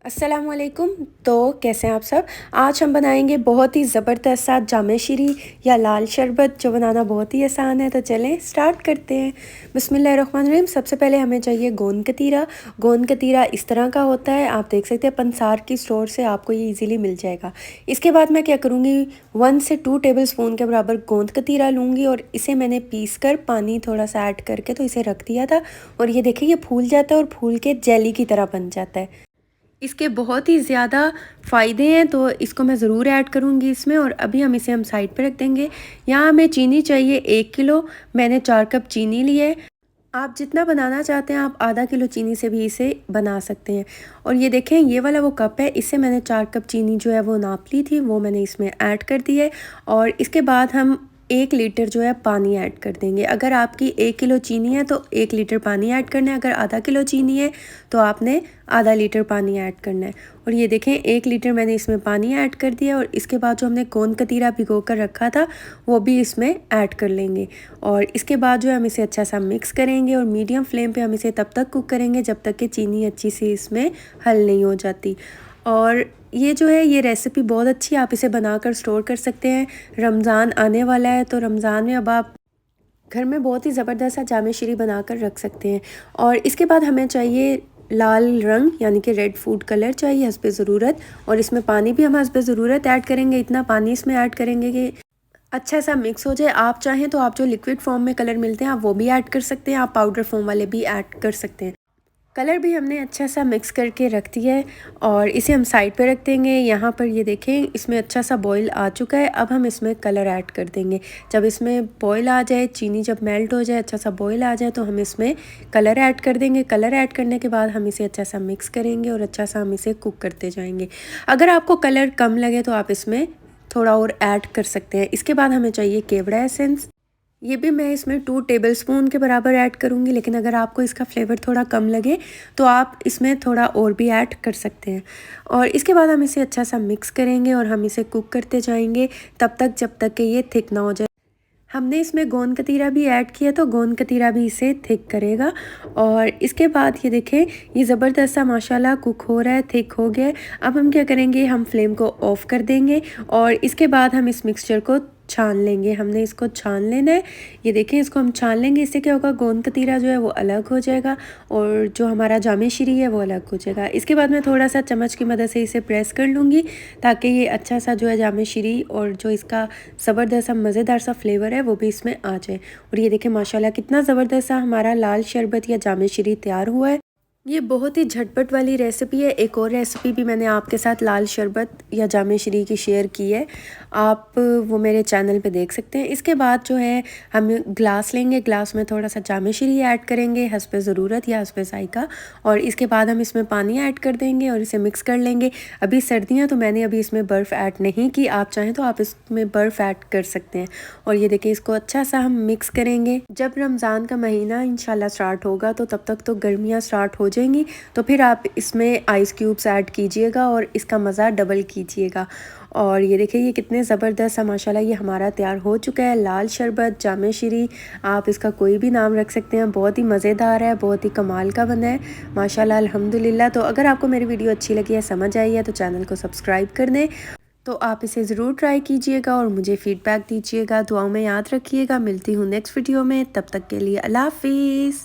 अस्सलामुअलैकुम। तो कैसे हैं आप सब। आज हम बनाएंगे बहुत ही ज़बरदस्त सा जामे शीरी या लाल शरबत, जो बनाना बहुत ही आसान है। तो चलें स्टार्ट करते हैं। बिस्मिल्लाहिर्रहमानिर्रहीम। सबसे पहले हमें चाहिए गोंद कतीरा। गोंद कतीरा इस तरह का होता है, आप देख सकते हैं पंसार की स्टोर से आपको ये इजीली मिल जाएगा। इसके बाद मैं क्या करूँगी, 1 से 2 टेबल स्पून के बराबर गोंद कतीरा लूँगी और इसे मैंने पीस कर पानी थोड़ा सा ऐड करके तो इसे रख दिया था। और ये देखिए ये फूल जाता है और फूल के जेली की तरह बन जाता है। इसके बहुत ही ज़्यादा फ़ायदे हैं, तो इसको मैं ज़रूर ऐड करूँगी इसमें। और अभी हम साइड पे रख देंगे। यहाँ हमें चीनी चाहिए 1 किलो। मैंने 4 कप चीनी ली है। आप जितना बनाना चाहते हैं आप आधा किलो चीनी से भी इसे बना सकते हैं। और ये देखें ये वाला वो कप है, इससे मैंने 4 कप चीनी जो है वो नाप ली थी, वो मैंने इसमें ऐड कर दी है। और इसके बाद हम 1 लीटर जो है पानी ऐड कर देंगे। अगर आपकी 1 किलो चीनी है तो 1 लीटर पानी ऐड करना है। अगर आधा किलो चीनी है तो आपने आधा लीटर पानी ऐड करना है। और ये देखें 1 लीटर मैंने इसमें पानी ऐड कर दिया। और इसके बाद जो हमने गोंद कतीरा भिगो कर रखा था वो भी इसमें ऐड कर लेंगे। और इसके बाद जो है हम इसे अच्छा सा मिक्स करेंगे और मीडियम फ्लेम पे हम इसे तब तक कुक करेंगे जब तक कि चीनी अच्छी सी इसमें हल नहीं हो जाती। और ये जो है ये रेसिपी बहुत अच्छी है, आप इसे बनाकर स्टोर कर सकते हैं। रमज़ान आने वाला है तो रमज़ान में अब आप घर में बहुत ही ज़बरदस्त सा जामे शीरी बनाकर रख सकते हैं। और इसके बाद हमें चाहिए लाल रंग, यानी कि रेड फूड कलर चाहिए हस्बे ज़रूरत। और इसमें पानी भी हम हस्बे ज़रूरत ऐड करेंगे। इतना पानी इसमें ऐड करेंगे कि अच्छा सा मिक्स हो जाए। आप चाहें तो आप जो लिक्विड फॉर्म में कलर मिलते हैं आप वो भी ऐड कर सकते हैं, आप पाउडर फॉर्म वाले भी ऐड कर सकते हैं। कलर भी हमने अच्छा सा मिक्स करके रख दिया है और इसे हम साइड पे रख देंगे। यहाँ पर ये देखें इसमें अच्छा सा बॉईल आ चुका है। अब हम इसमें कलर ऐड कर देंगे। जब इसमें बॉईल आ जाए, चीनी जब मेल्ट हो जाए, अच्छा सा बॉईल आ जाए, तो हम इसमें कलर ऐड कर देंगे। कलर ऐड करने के बाद हम इसे अच्छा सा मिक्स करेंगे और अच्छा सा हम इसे कुक करते जाएंगे। अगर आपको कलर कम लगे तो आप इसमें थोड़ा और ऐड कर सकते हैं। इसके बाद हमें चाहिए केवड़ा एसेंस। ये भी मैं इसमें 2 टेबलस्पून के बराबर ऐड करूँगी, लेकिन अगर आपको इसका फ्लेवर थोड़ा कम लगे तो आप इसमें थोड़ा और भी ऐड कर सकते हैं। और इसके बाद हम इसे अच्छा सा मिक्स करेंगे और हम इसे कुक करते जाएंगे तब तक जब तक कि ये थिक ना हो जाए। हमने इसमें गोंद कतीरा भी ऐड किया तो गोंद कतीरा भी इसे थिक करेगा। और इसके बाद ये देखें ये ज़बरदस्त सा माशाल्लाह कुक हो रहा है, थिक हो गया है। अब हम क्या करेंगे, हम फ्लेम को ऑफ़ कर देंगे और इसके बाद हम इस मिक्सचर को छान लेंगे। हमने इसको छान लेना है। ये देखें इसको हम छान लेंगे, इससे क्या होगा गोंद कतीरा जो है वो अलग हो जाएगा और जो हमारा जामे शीरी है वो अलग हो जाएगा। इसके बाद मैं थोड़ा सा चम्मच की मदद से इसे प्रेस कर लूँगी ताकि ये अच्छा सा जो है जामे शीरी और जो इसका ज़बरदस्त सा मज़ेदार सा फ्लेवर है वो भी इसमें आ जाए। और ये देखें माशाल्लाह कितना ज़बरदस्त सा हमारा लाल शरबत या जामे शीरी तैयार हुआ है। ये बहुत ही झटपट वाली रेसिपी है। एक और रेसिपी भी मैंने आपके साथ लाल शरबत या जामे शीरी की शेयर की है, आप वो मेरे चैनल पे देख सकते हैं। इसके बाद जो है हम ग्लास लेंगे, ग्लास में थोड़ा सा जामे शीरी ऐड करेंगे हस्बे ज़रूरत या हस्बे ज़ायक़ा। और इसके बाद हम इसमें पानी ऐड कर देंगे और इसे मिक्स कर लेंगे। अभी सर्दियाँ तो मैंने अभी इसमें बर्फ़ ऐड नहीं की, आप चाहें तो आप इसमें बर्फ़ ऐड कर सकते हैं। और ये देखिए इसको अच्छा सा हम मिक्स करेंगे। जब रमज़ान का महीना इंशाल्लाह स्टार्ट होगा तो तब तक तो गर्मियाँ स्टार्ट हो जाएंगी, तो फिर आप इसमें आइस क्यूब्स ऐड कीजिएगा और इसका मज़ा डबल कीजिएगा। और ये देखिए ये कितने ज़बरदस्त है माशाल्लाह, ये हमारा तैयार हो चुका है लाल शरबत जामे शीरी। आप इसका कोई भी नाम रख सकते हैं, बहुत ही मज़ेदार है, बहुत ही कमाल का बना है माशाल्लाह अल्हम्दुलिल्लाह। तो अगर आपको मेरी वीडियो अच्छी लगी है, समझ आई है, तो चैनल को सब्सक्राइब कर दें। तो आप इसे ज़रूर ट्राई कीजिएगा और मुझे फ़ीडबैक दीजिएगा। दुआओं में याद रखिएगा। मिलती हूँ नेक्स्ट वीडियो में, तब तक के लिए अल्लाह हाफ़िज़।